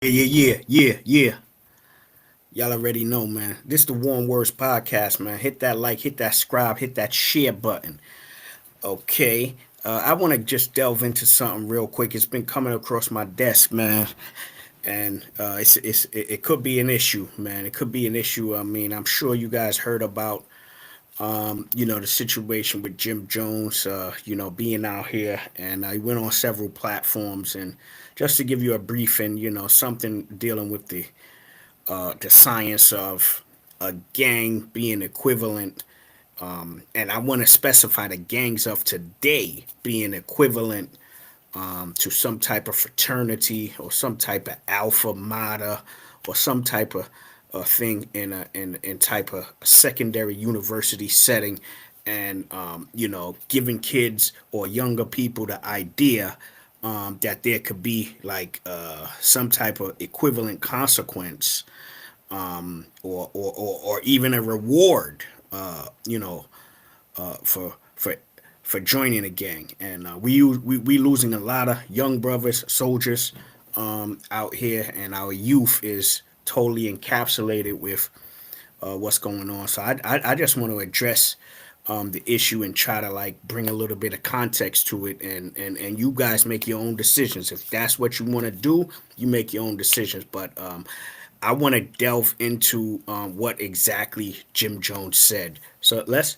Yeah. Y'all already know, man. This the Warm Words Podcast, man. Hit that like, hit that subscribe, hit that share button. Okay. I want to just delve into something real quick. It's been coming across my desk, man, and it could be an issue, man. It could be an issue. I mean, I'm sure you guys heard about the situation with Jim Jones, being out here, and I went on several platforms, and just to give you a briefing, something dealing with the science of a gang being equivalent, and I want to specify the gangs of today being equivalent to some type of fraternity or some type of alpha mata or some type of thing in type of secondary university setting, and giving kids or younger people the idea that there could be like some type of equivalent consequence, or even a reward, for joining a gang. And we losing a lot of young brothers, soldiers, out here, and our youth is totally encapsulated with what's going on. So I just want to address the issue and try to like bring a little bit of context to it, and you guys make your own decisions. If that's what you want to do, you make your own decisions. But I want to delve into what exactly Jim Jones said. So let's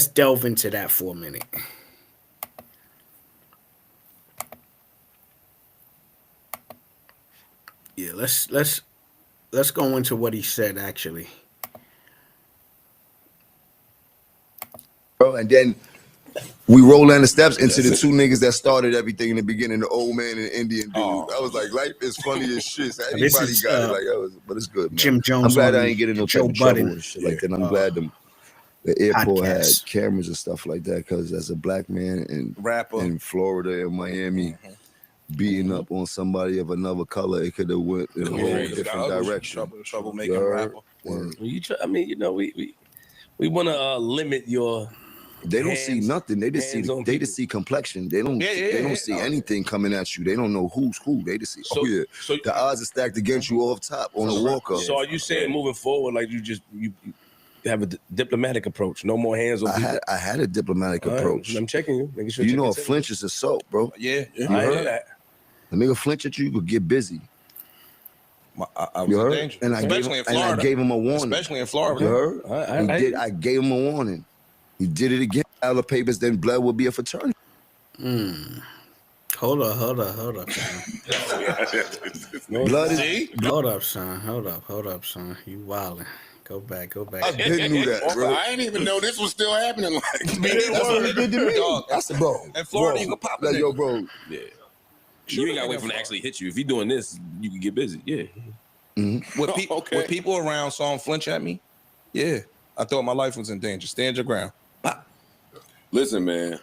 delve into that for a minute. Yeah, let's go into what he said actually. Bro, and then we roll down the steps into the two niggas that started everything in the beginning, the old man and the Indian dude. I was like, life is funny as shit. So anybody got it. But it's good, man. Jim Jones. I'm glad I ain't getting no Joe type of trouble Budden and shit like that. And I'm glad the airport podcast had cameras and stuff like that, because as a black man in Florida and Miami, beating up on somebody of another color, it could have went in a whole different direction. Troublemaking rapper. We want to limit your. They don't see nothing. They just see complexion. They don't see anything coming at you. They don't know who's who. They just see. So the odds are stacked against you off top on a walk up. So are you saying moving forward, like you have a diplomatic approach? No more hands on people. I had a diplomatic approach. I'm checking you. Making sure you know a flinch is assault, bro. Yeah. I heard that. A nigga flinch at you could get busy. I was in danger. And especially in Florida. And I gave him a warning. Especially in Florida. You heard? I gave him a warning. He did it again. All the papers, then blood will be a fraternity. Hold up, son. Hold up, son. You wildin'. Go back. I didn't know that, bro. I didn't even know this was still happening. Like, that's what he did to me. Dog, I said, bro. In Florida, you can pop it. Like, yo, bro. Yeah. You ain't got to wait for him to actually hit you. If you're doing this, you can get busy. Yeah. Mm-hmm. When people around saw him flinch at me, yeah, I thought my life was in danger. Stand your ground. Listen, man,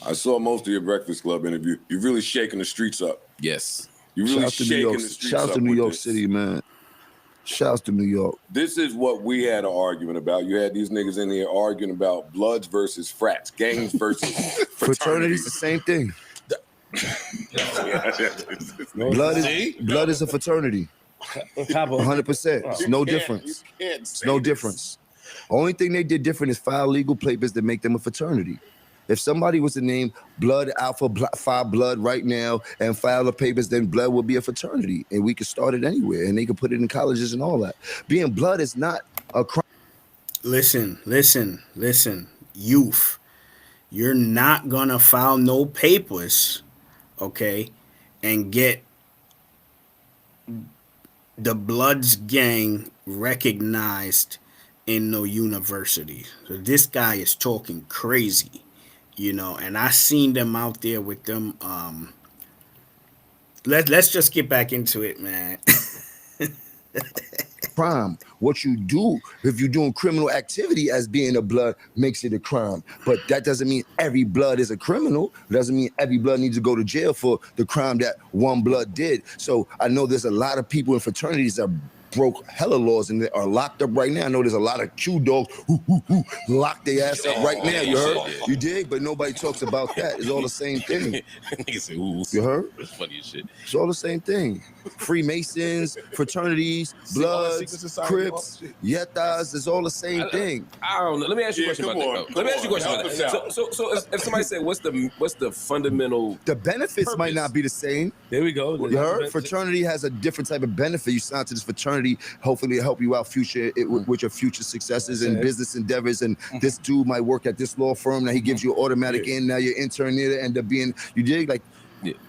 I saw most of your Breakfast Club interview. You're really shaking the streets up. Yes. You're really shaking the streets up. Shout out to New York City, man. Shouts to New York. This is what we had an argument about. You had these niggas in here arguing about bloods versus frats, gangs versus fraternities. The same thing. Blood is a fraternity. 100%. It's no difference. It's no difference. Only thing they did different is file legal papers that make them a fraternity. If somebody was to name Blood Alpha Phi Blood right now and file the papers, then Blood would be a fraternity, and we could start it anywhere, and they could put it in colleges and all that. Being Blood is not a crime. Listen, youth. You're not gonna file no papers, okay, and get the Bloods gang recognized in no university. So this guy is talking crazy, and I seen them out there with them. Let's just get back into it, man. Crime. What you do if you're doing criminal activity as being a blood makes it a crime. But that doesn't mean every blood is a criminal. It doesn't mean every blood needs to go to jail for the crime that one blood did. So I know there's a lot of people in fraternities that are broke hella laws and they are locked up right now. I know there's a lot of Q dogs who lock their ass up right now. You heard? You dig? But nobody talks about that. It's all the same thing. You heard? That's funny as shit. It's all the same thing. Freemasons, fraternities, Bloods, Crips, Yetas, it's all the same thing. I don't know. Let me ask you a question about that. Let me ask you a question about that. So if somebody said, what's the fundamental? The benefits purpose might not be the same. There we go. You heard? Fraternity has a different type of benefit. You sign to this fraternity, hopefully to help you out with your future successes and business endeavors. And this dude might work at this law firm. Now he gives you automatic in. Now your intern there end up being, you dig? Like,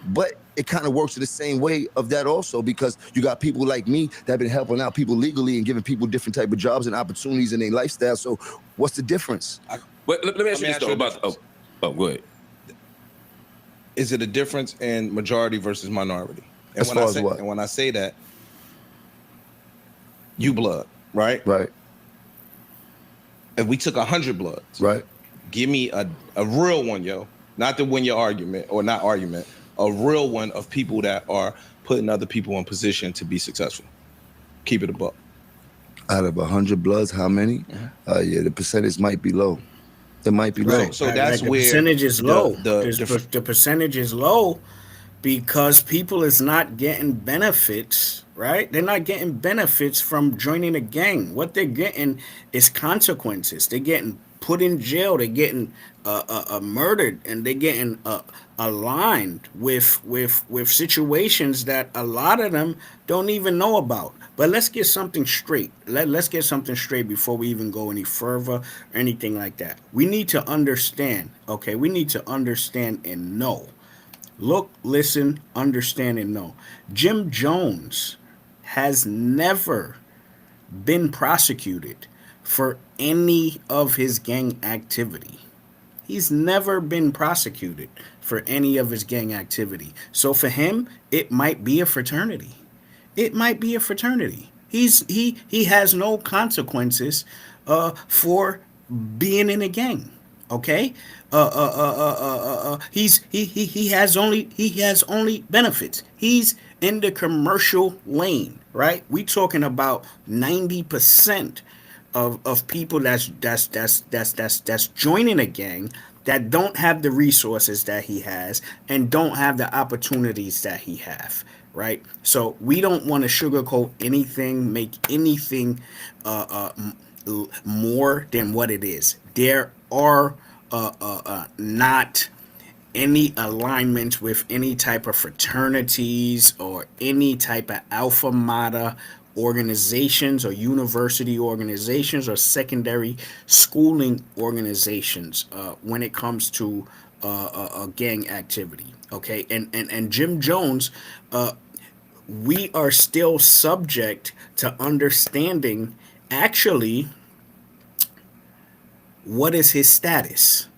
but it kind of works in the same way of that also, because you got people like me that have been helping out people legally and giving people different type of jobs and opportunities in their lifestyle. So what's the difference? But let me ask you this though about go ahead. Is it a difference in majority versus minority? And As far as what? And when I say that, you blood, right? Right. If we took 100 bloods, Right. give me a real one, yo. Not to win your argument or not argument, a real one of people that are putting other people in position to be successful. Keep it a buck. Out of 100 bloods, how many? Yeah, the percentage might be low. It might be low. So that's the where percentage is low. The The percentage is low because people is not getting benefits, right? They're not getting benefits from joining a gang. What they're getting is consequences. They're getting put in jail. They're getting murdered, and they're getting aligned with situations that a lot of them don't even know about. But let's get something straight. Let's get something straight before we even go any further or anything like that. We need to understand, okay? We need to understand and know. Look, listen, understand, and know. Jim Jones has never been prosecuted for any of his gang activity. He's never been prosecuted for any of his gang activity. So for him, it might be a fraternity. It might be a fraternity. He has no consequences for being in a gang. Okay? He has only benefits. He's in the commercial lane, right? We talking about 90% of people that's joining a gang that don't have the resources that he has and don't have the opportunities that he have, right? So we don't want to sugarcoat anything, make anything more than what it is. There are not any alignments with any type of fraternities or any type of alpha mata organizations or university organizations or secondary schooling organizations when it comes to gang activity. Okay, and Jim Jones, we are still subject to understanding actually what is his status.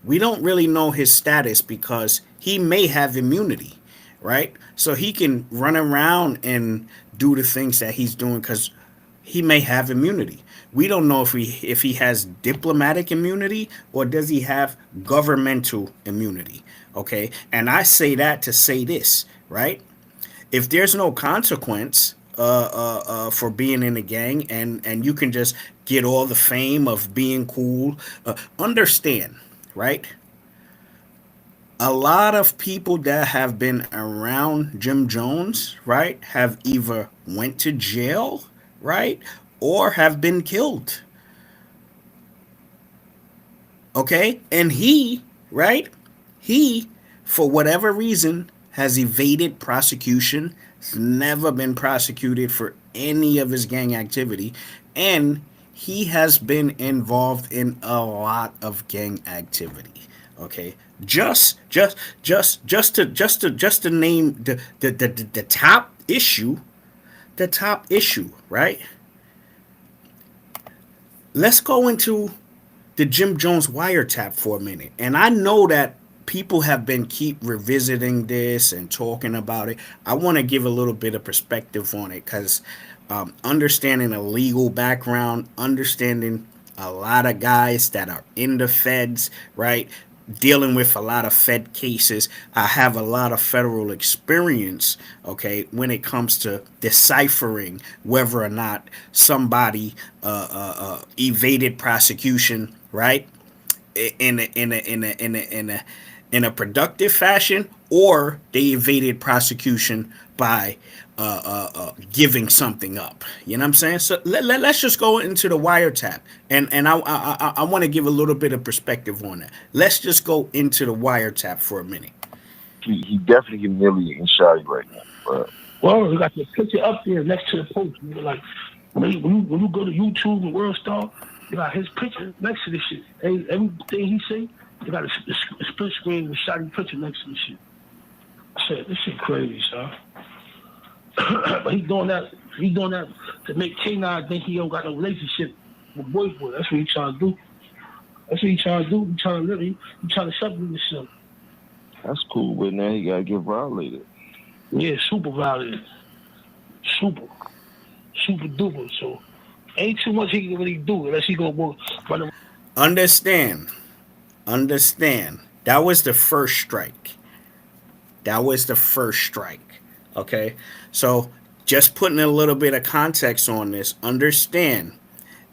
We don't really know his status because he may have immunity, right? So he can run around and do the things that he's doing because he may have immunity. We don't know if he has diplomatic immunity or does he have governmental immunity, okay? And I say that to say this, right? If there's no consequence for being in a gang and you can just get all the fame of being cool, understand, right? A lot of people that have been around Jim Jones, right, have either went to jail, right, or have been killed. Okay? And he, right, he, for whatever reason, has evaded prosecution. He's never been prosecuted for any of his gang activity. And he has been involved in a lot of gang activity. Okay, just to name the top issue, right? Let's go into the Jim Jones wiretap for a minute. And I know that people have been keep revisiting this and talking about it. I want to give a little bit of perspective on it because understanding a legal background, understanding a lot of guys that are in the feds, right? dealing with a lot of Fed cases. I have a lot of federal experience, okay, when it comes to deciphering whether or not somebody evaded prosecution, right, in a productive fashion, or they evaded prosecution by giving something up. You know what I'm saying? So let's just go into the wiretap, and I want to give a little bit of perspective on that. Let's just go into the wiretap for a minute. He definitely humiliating Shotty right now. But well, you got the picture up there next to the post. You like when you go to YouTube and World Star, you got his picture next to this shit. Everything he say, you got a split screen with Shotty picture next to the shit. I said, this shit crazy, son. But he doing that to make K9 think he don't got no relationship with boy. That's what he trying to do. That's what he trying to do. He trying to live. He trying to separate himself. that's cool, but now he gotta get violated. Yeah, super violated. Super duper. So ain't too much he can really do unless he gonna go run. Understand. That was the first strike. Okay, so just putting a little bit of context on this. Understand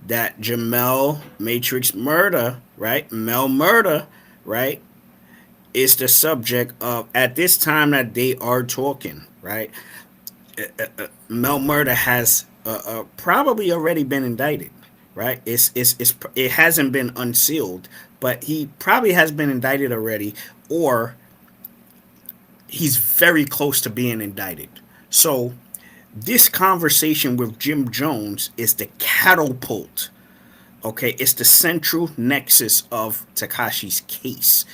that Jamel Matrix murder, right? Mel murder, right, is the subject of, at this time that they are talking, right? Mel murder has probably already been indicted, right? It hasn't been unsealed, but he probably has been indicted already, or he's very close to being indicted. So this conversation with Jim Jones is the catapult. Okay, it's the central nexus of Tekashi's case.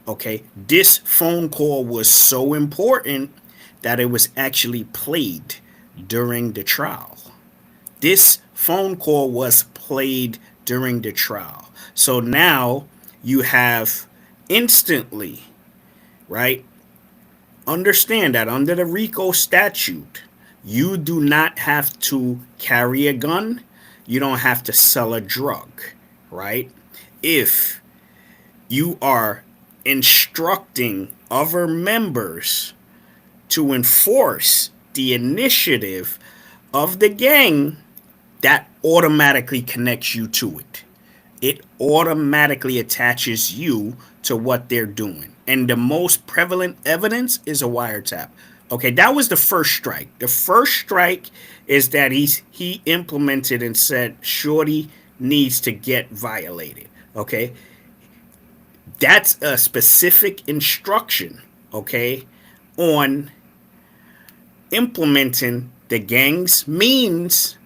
Okay, this phone call was so important that it was actually played during the trial. This phone call was played during the trial. So now you have instantly, right? Understand that under the RICO statute, you do not have to carry a gun. You don't have to sell a drug, right? If you are instructing other members to enforce the initiative of the gang, that automatically connects you to it. It automatically attaches you to what they're doing. And the most prevalent evidence is a wiretap. Okay, that was the first strike. The first strike is that he implemented and said Shorty needs to get violated. Okay, that's a specific instruction, okay, on implementing the gang's means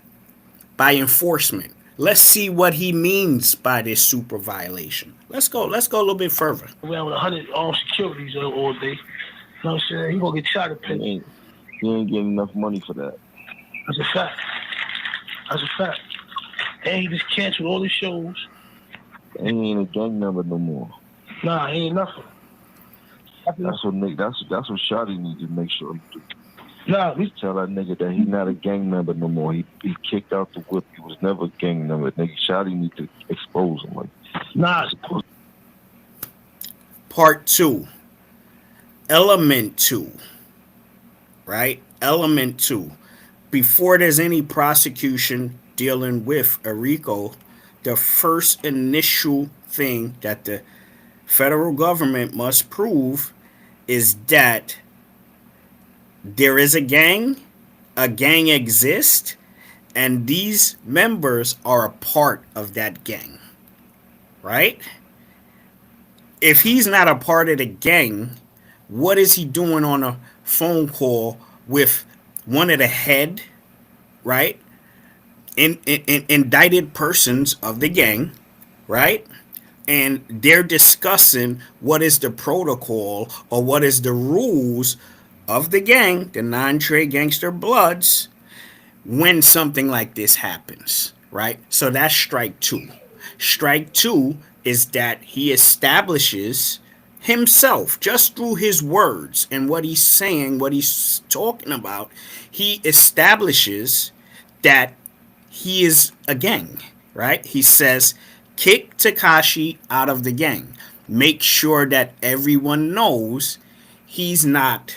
by enforcement. Let's see what he means by this super violation. Let's go a little bit further. Around with 100 armed securities all day. You know what I'm saying? He gonna get shot at pay. He ain't getting enough money for that. That's a fact. And he just canceled all the shows. He ain't a gang member no more. Nah, he ain't nothing. That's what Shotty needs to make sure he do. Nah, we tell that nigga that he's not a gang member no more. He kicked out the whip. He was never a gang member. Nigga, Shotty need to expose him. Like, nah. Part 2. Element 2. Right? Element 2. Before there's any prosecution dealing with a RICO, the first initial thing that the federal government must prove is that there is a gang exists, and these members are a part of that gang, right? If he's not a part of the gang, what is he doing on a phone call with one of the head, right, indicted persons of the gang, right? And they're discussing what is the protocol or what is the rules of the gang, the non-Trey Gangster Bloods, when something like this happens, right? So that's strike 2. Strike 2 is that he establishes himself just through his words and what he's saying, what he's talking about. He establishes that he is a gang, right? He says, kick Tekashi out of the gang. make sure that everyone knows he's not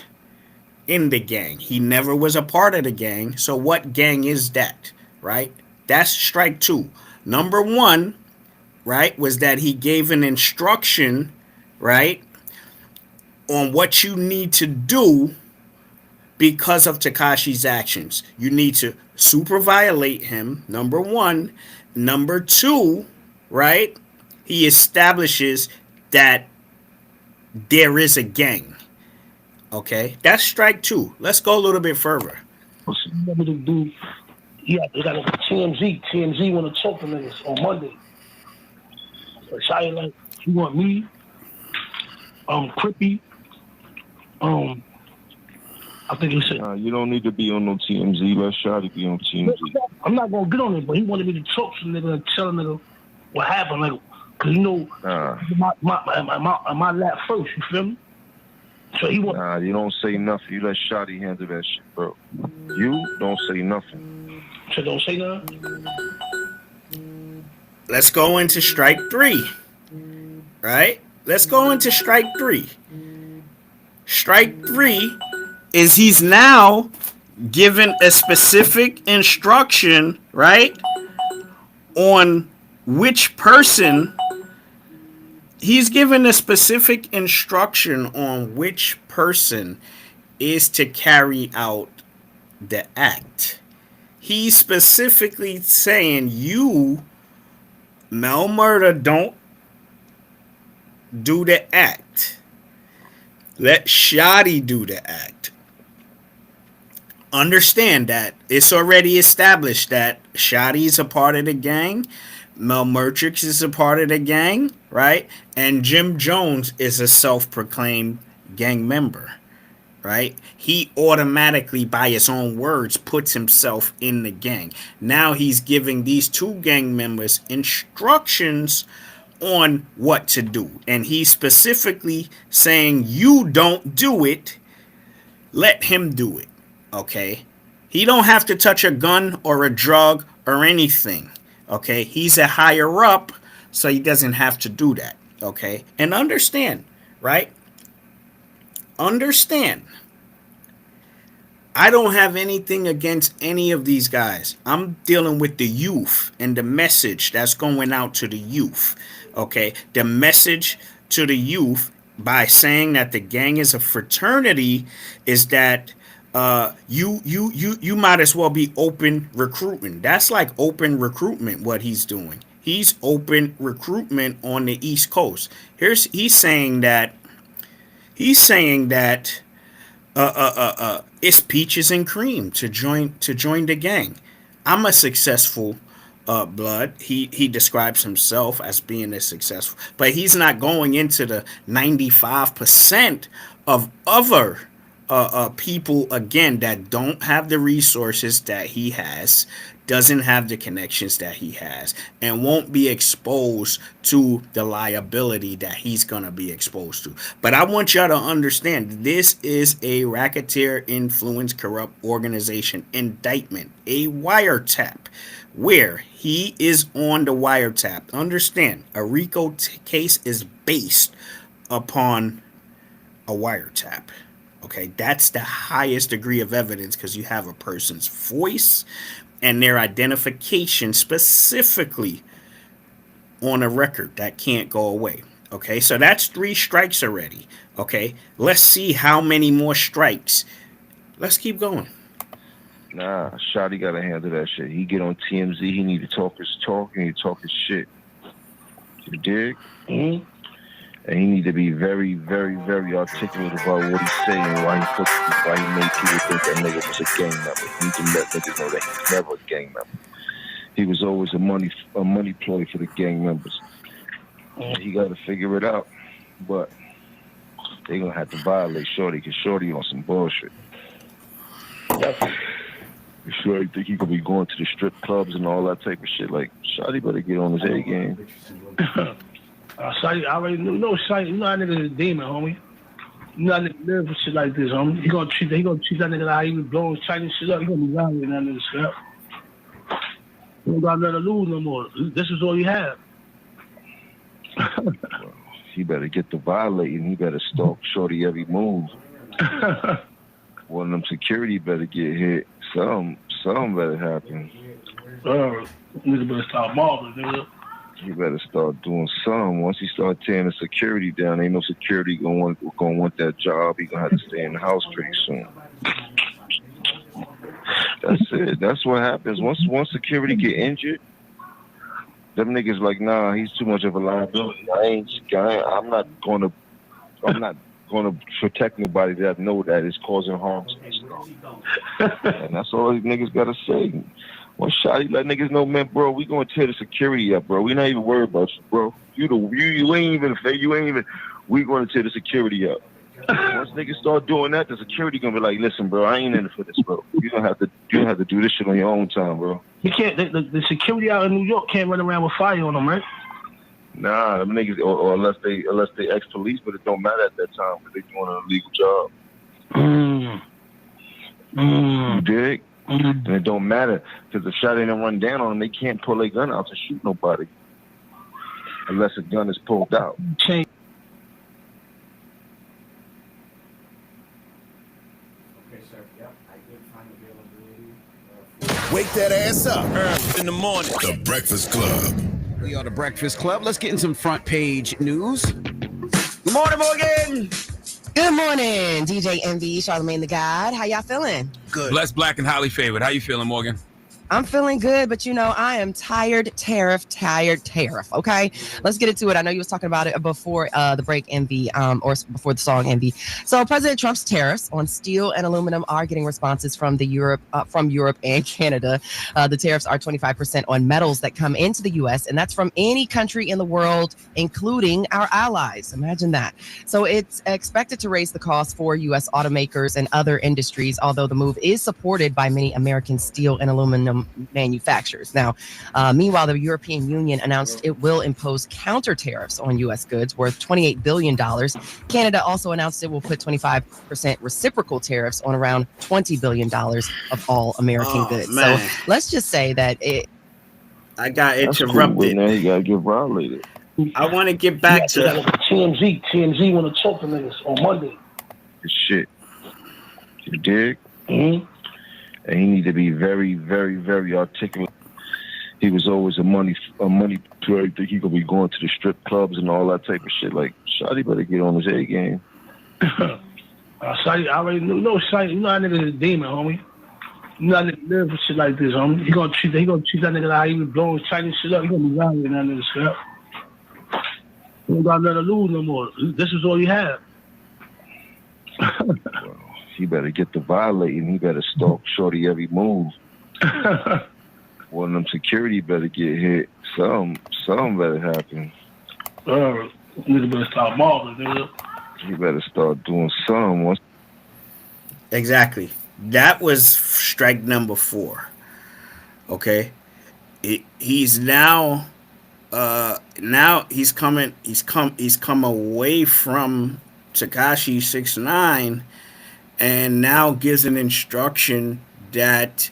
in the gang. He never was a part of the gang. So what gang is that, right? That's strike 2. Number 1, right, was that he gave an instruction, right, on what you need to do because of Tekashi's actions. You need to super violate him, number 1. Number 2, right, he establishes that there is a gang. Okay, that's strike 2. Let's go a little bit further. What's the dude? Yeah, they got a TMZ. TMZ want to talk to niggas on Monday. So Shia like, you want me, Crippy, I think he said. You don't need to be on no TMZ. Let Shotty be on TMZ. I'm not gonna get on it, but he wanted me to talk to nigga and tell nigga what happened, like, cause you know, my lap first. You feel me? So he want. You don't say nothing. You let Shotty handle that shit, bro. You don't say nothing. So don't say nothing. Let's go into strike 3. Right? Let's go into strike 3. Strike 3 is he's now given a specific instruction, right, on which person. He's given a specific instruction on which person is to carry out the act. He's specifically saying, you, Mel Murder, don't do the act. Let Shotty do the act. Understand that it's already established that Shotty is a part of the gang. Mel Murtrix is a part of the gang, right? And Jim Jones is a self-proclaimed gang member, right? He automatically, by his own words, puts himself in the gang. Now he's giving these 2 gang members instructions on what to do. And he's specifically saying, you don't do it, let him do it, okay? He don't have to touch a gun or a drug or anything. Okay, he's a higher up, so he doesn't have to do that. Okay, and understand, right? Understand. I don't have anything against any of these guys. I'm dealing with the youth and the message that's going out to the youth. Okay, the message to the youth by saying that the gang is a fraternity is that you might as well be open recruiting. That's like open recruitment what he's doing. He's open recruitment on the East Coast. He's saying that it's peaches and cream to join the gang. I'm a successful blood. He describes himself as being a successful, but he's not going into the 95% of other people, again, that don't have the resources that he has, doesn't have the connections that he has, and won't be exposed to the liability that he's going to be exposed to. But I want y'all to understand, this is a racketeer, influence, corrupt organization indictment, a wiretap, where he is on the wiretap. Understand, a RICO case is based upon a wiretap. Okay, that's the highest degree of evidence because you have a person's voice and their identification specifically on a record that can't go away. Okay, so that's 3 strikes already. Okay, let's see how many more strikes. Let's keep going. Nah, Shotty gotta handle that shit. He get on TMZ, he need to talk his talk and he talk his shit. You dig? Mm-hmm. And he need to be very, very, very articulate about what he's saying, why he made people think that nigga was a gang member. He need to let niggas know that he's never a gang member. He was always a money ploy for the gang members. And he got to figure it out. But they gonna have to violate Shorty, because Shorty on some bullshit. Shorty think he could be going to the strip clubs and all that type of shit. Like, Shorty better get on his A game. Shotty, I already know Shotty. You know that nigga's a demon, homie. You know that nigga live for shit like this, homie. He gonna treat that nigga like he was blowing Chinese shit up. He gonna be violent in that nigga shit up. He don't got nothing to lose no more. This is all he had. Well, he better get to violating. He better stalk Shorty every move. One of them security better get hit. Something better happen. Nigga better start mobbing, nigga. He better start doing something. Once he start tearing the security down, ain't no security gonna want that job. He gonna have to stay in the house pretty soon. That's it. That's what happens. Once security get injured, them niggas like, nah, he's too much of a liability. I'm not gonna protect nobody that I know that is causing harm to me. And that's all these niggas gotta say. One shot, he let niggas know, man, bro, we gonna tear the security up, bro. We not even worried about you, bro. You ain't even. We gonna tear the security up. Once niggas start doing that, the security gonna be like, listen, bro, I ain't in it for this, bro. You gonna have to do this shit on your own time, bro. You can't. The security out in New York can't run around with fire on them, right? Nah, them niggas, or unless they ex-police, but it don't matter at that time because they doing an illegal job. You dig? And it don't matter because the shot ain't run down on them. They can't pull their gun out to shoot nobody unless a gun is pulled out. Wake that ass up in the morning. The Breakfast Club. We are the Breakfast Club. Let's get in some front page news. Good morning, Morgan. Good morning, DJ Envy, Charlamagne the God. How y'all feeling? Good. Blessed, black, and highly favored. How you feeling, Morgan? I'm feeling good, but I am tired tariff. Okay, let's get into it. I know you was talking about it before the break, Envy, or before the song, Envy. So President Trump's tariffs on steel and aluminum are getting responses from Europe and Canada. The tariffs are 25% on metals that come into the U.S., and that's from any country in the world, including our allies. Imagine that. So it's expected to raise the cost for U.S. automakers and other industries, although the move is supported by many American steel and aluminum manufacturers. Now, meanwhile, the European Union announced it will impose counter tariffs on U.S. goods worth $28 billion. Canada also announced it will put 25% reciprocal tariffs on around $20 billion of all American goods. Man. So let's just say that I got interrupted. Now you gotta get violated. I want to get back to TMZ. TMZ want to talk to niggas on Monday. This shit. You dig? Mm-hmm. And he need to be very, very, very articulate. He was always a money player. He gonna be going to the strip clubs and all that type of shit. Like, Shotty better get on his A game. Shotty, I already know Shotty. You know that nigga's a demon, homie. You know that nigga live for shit like this, homie. He gonna treat that nigga like he was blowing Chinese shit up. He gonna be violating that nigga shit up. He don't got nothing to lose no more. This is all you have. Well, he better get to violating. He better stalk Shorty every move. One of them security better get hit. Something better happen. Nigga better start mobbing, nigga. He better start doing something. Exactly. That was strike number 4. Okay, he's now he's come away from Tekashi 6ix9ine, and now gives an instruction that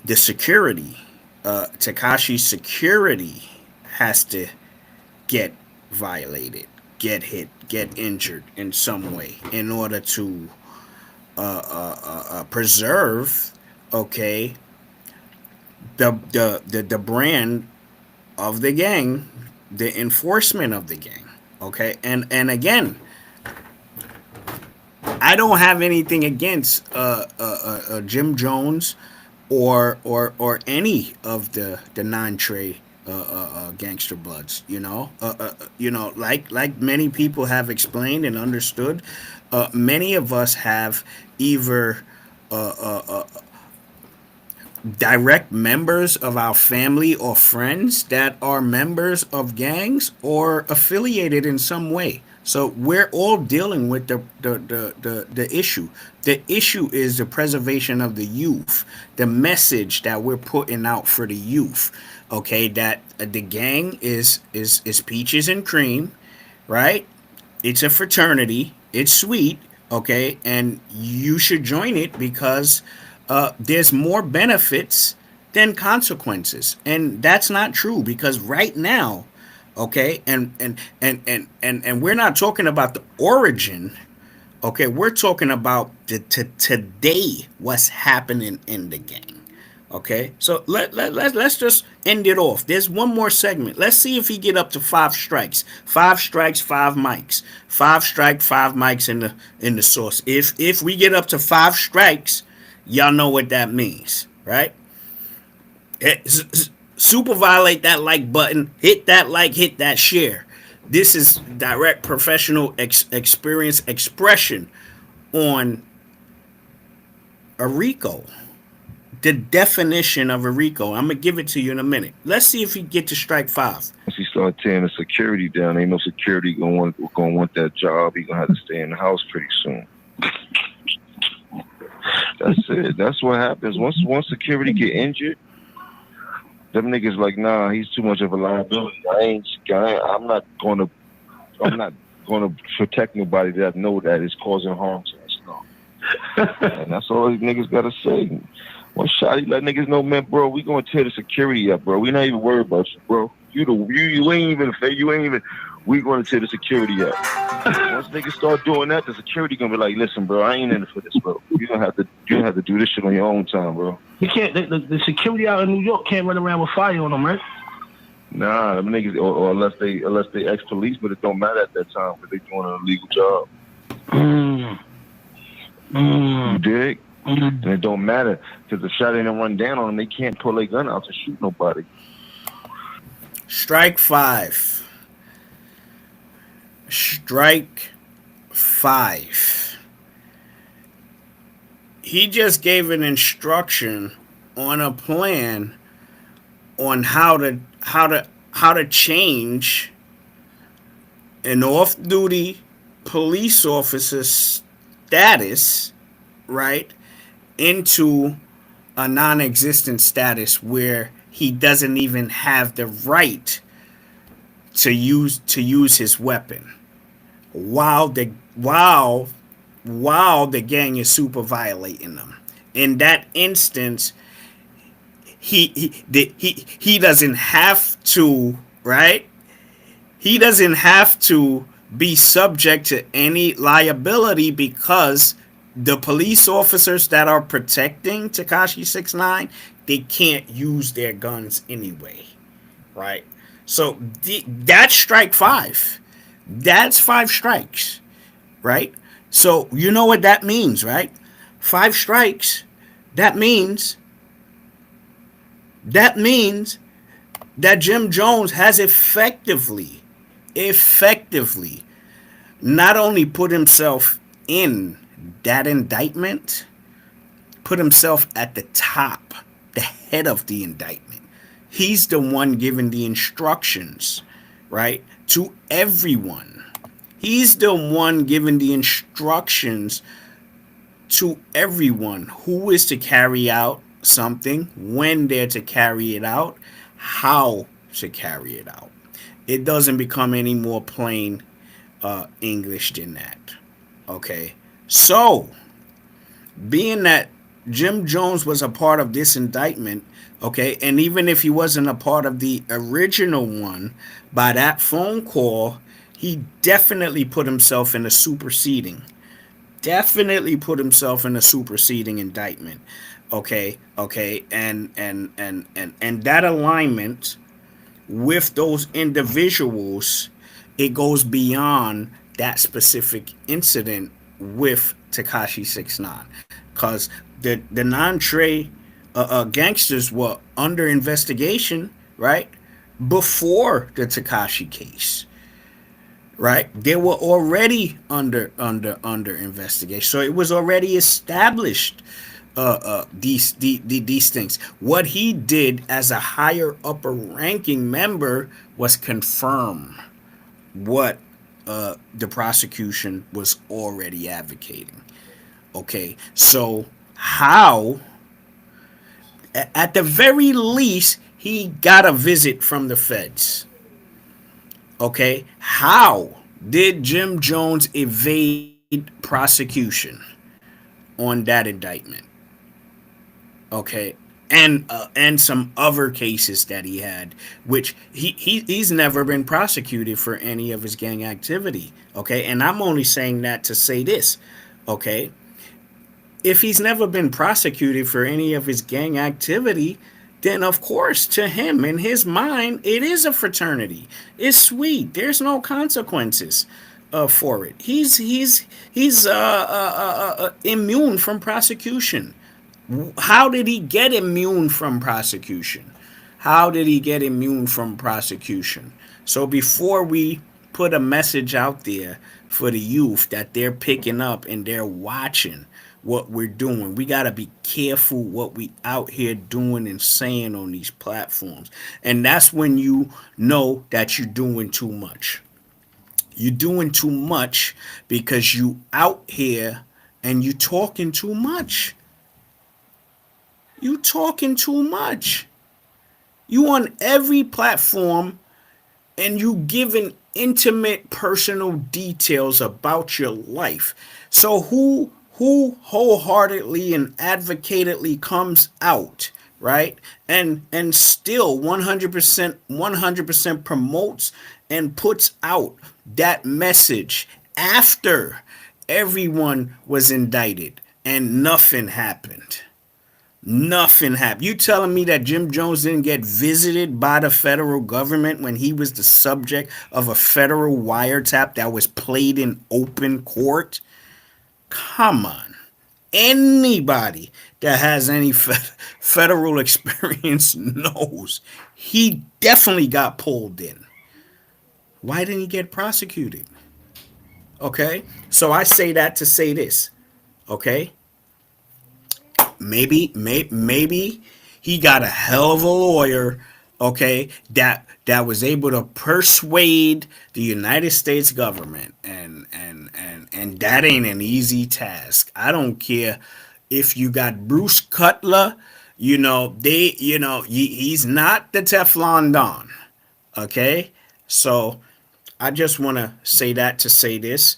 the security, Tekashi's security, has to get violated, get hit, get injured in some way in order to preserve, okay, the brand of the gang, the enforcement of the gang, okay, and again, I don't have anything against Jim Jones or any of the non-Trey gangster bloods, like many people have explained and understood. Many of us have either direct members of our family or friends that are members of gangs or affiliated in some way. So we're all dealing with the issue. The issue is the preservation of the youth, the message that we're putting out for the youth. Okay, that the gang is peaches and cream, right? It's a fraternity. It's sweet, okay, and you should join it because there's more benefits than consequences, and that's not true because right now, Okay, and we're not talking about the origin. Okay, we're talking about today, what's happening in the gang. Okay, so let's just end it off. There's one more segment. Let's see if he get up to 5 strikes. 5 strikes, 5 mics. 5 strike, 5 mics in the source. If we get up to 5 strikes, y'all know what that means, right? Super violate that like button. Hit that like, hit that share. This is direct professional experience expression on a RICO. The definition of a RICO. I'm gonna give it to you in a minute. Let's see if he get to strike 5. Once he start tearing the security down, ain't no security gonna want that job. He gonna have to stay in the house pretty soon. That's it. That's what happens. Once security get injured, them niggas like, nah, he's too much of a liability. I'm not gonna protect nobody that know that is causing harm to us. No. And that's all these niggas gotta say. One shot, he let niggas know, man, bro, we gonna tear the security up, bro. We not even worried about you, bro. You ain't even. We gonna tear the security up. Once niggas start doing that, the security gonna be like, listen, bro, I ain't in it for this, bro. You gonna have to do this shit on your own time, bro. You can't. The security out in New York can't run around with fire on them, right? Nah, them niggas, or unless they ex-police, but it don't matter at that time because they doing an illegal job. You dig? And it don't matter because the shot ain't run down on them. They can't pull their gun out to shoot nobody. Strike 5. Strike 5. He just gave an instruction on a plan on how to change an off-duty police officer's status, right, into a non-existent status where he doesn't even have the right to use his weapon while the gang is super violating them. In that instance, he doesn't have to, right? He doesn't have to be subject to any liability because the police officers that are protecting Tekashi 6ix9ine, they can't use their guns anyway, right? So that's strike 5. That's 5 strikes, right? So you know what that means, right? 5 strikes. That means that Jim Jones has effectively not only put himself in that indictment, put himself at the top, the head of the indictment. He's the one giving the instructions, right, to everyone. He's the one giving the instructions to everyone who is to carry out something, when they're to carry it out, how to carry it out. It doesn't become any more plain English than that. Okay. So, being that Jim Jones was a part of this indictment, okay, and even if he wasn't a part of the original one, by that phone call, he definitely put himself in a superseding. Definitely put himself in a superseding indictment. Okay, and that alignment with those individuals, it goes beyond that specific incident with Tekashi 6ix9ine, because the non-Trey gangsters were under investigation, right, before the Tekashi case, right? They were already under investigation, so it was already established. These things. What he did as a higher upper ranking member was confirm what the prosecution was already advocating. Okay, so how, at the very least, he got a visit from the feds. Okay, how did Jim Jones evade prosecution on that indictment? Okay, and some other cases that he had, which he's never been prosecuted for any of his gang activity. Okay, and I'm only saying that to say this. Okay, if he's never been prosecuted for any of his gang activity, then of course to him in his mind it is a fraternity. It's sweet. There's no consequences for it. He's immune from prosecution. How did he get immune from prosecution? How did he get immune from prosecution? So before we put a message out there for the youth that they're picking up and they're watching what we're doing, we got to be careful what we out here doing and saying on these platforms. And that's when you know that you're doing too much. You're doing too much because you out here and you talking too much. You talking too much. You on every platform and you giving intimate personal details about your life. So who wholeheartedly and advocatedly comes out, right? And still 100% promotes and puts out that message after everyone was indicted and nothing happened. Nothing happened. You telling me that Jim Jones didn't get visited by the federal government when he was the subject of a federal wiretap that was played in open court? Come on. Anybody that has any federal experience knows he definitely got pulled in. Why didn't he get prosecuted? Okay? So I say that to say this. Okay? Maybe he got a hell of a lawyer, okay, that was able to persuade the United States government, and that ain't an easy task. I don't care if you got Bruce Cutler, he's not the Teflon Don, okay? So I just want to say that to say this.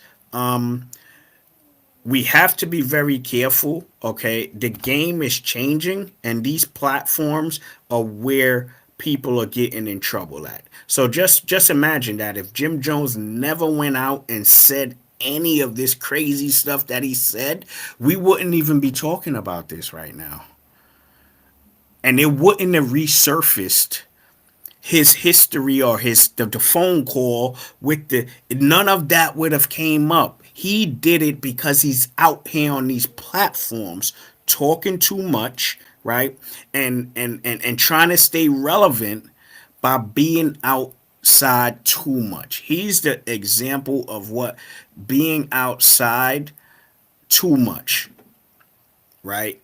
We have to be very careful, okay? The game is changing, and these platforms are where people are getting in trouble at. So just imagine that if Jim Jones never went out and said any of this crazy stuff that he said, we wouldn't even be talking about this right now. And it wouldn't have resurfaced his history or the phone call with none of that would have came up. He did it because he's out here on these platforms talking too much, right? And trying to stay relevant by being outside too much. He's the example of what being outside too much, right?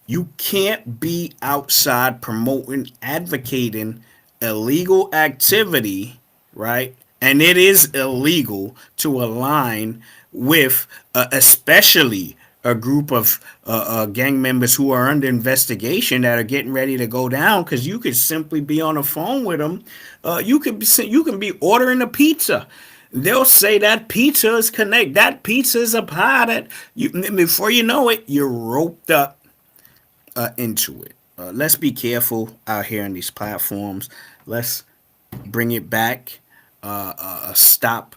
You can't be outside promoting, advocating illegal activity, right? And it is illegal to align with especially a group of gang members who are under investigation that are getting ready to go down, because you could simply be on the phone with them. You can be ordering a pizza. They'll say that pizza is connected. That pizza is a pie that before you know it, you're roped up into it. Let's be careful out here on these platforms. Let's bring it back. Stop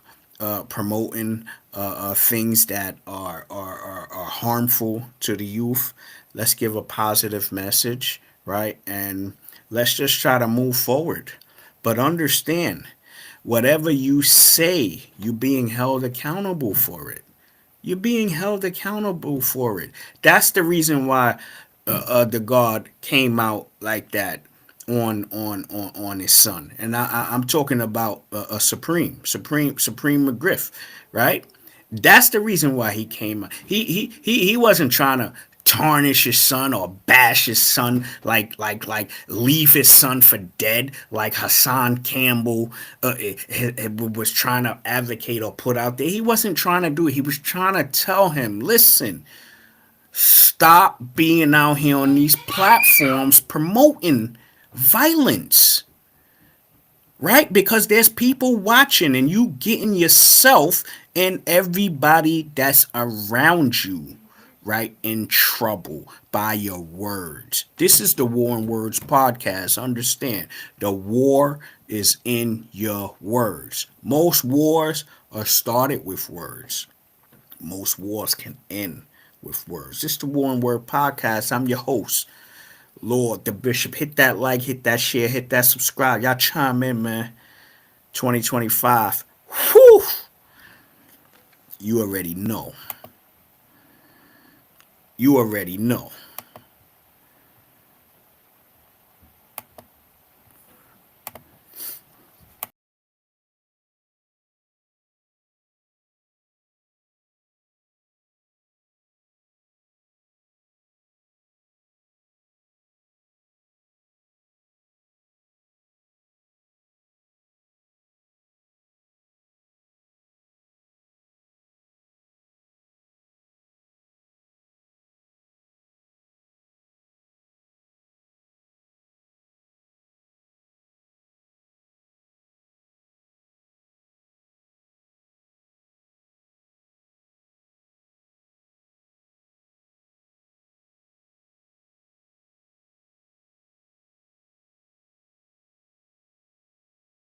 promoting things that are harmful to the youth. Let's give a positive message, right? And let's just try to move forward. But understand, whatever you say, you're being held accountable for it. You're being held accountable for it. That's the reason why the God came out like that on his son. And I'm talking about a Supreme McGriff, right? That's the reason why he came out. He wasn't trying to tarnish his son or bash his son, like leave his son for dead, like Hassan Campbell was trying to advocate or put out there. He wasn't trying to do it. He was trying to tell him, listen, stop being out here on these platforms promoting violence, right? Because there's people watching, and you getting yourself and everybody that's around you right, in trouble by your words. This is the War and Words podcast. Understand, the war is in your words. Most wars are started with words. Most wars can end with words. This is the War and Word podcast. I'm your host, Lord the Bishop. Hit that like, hit that share, hit that subscribe. Y'all chime in, man. 2025. Whew! You already know. You already know.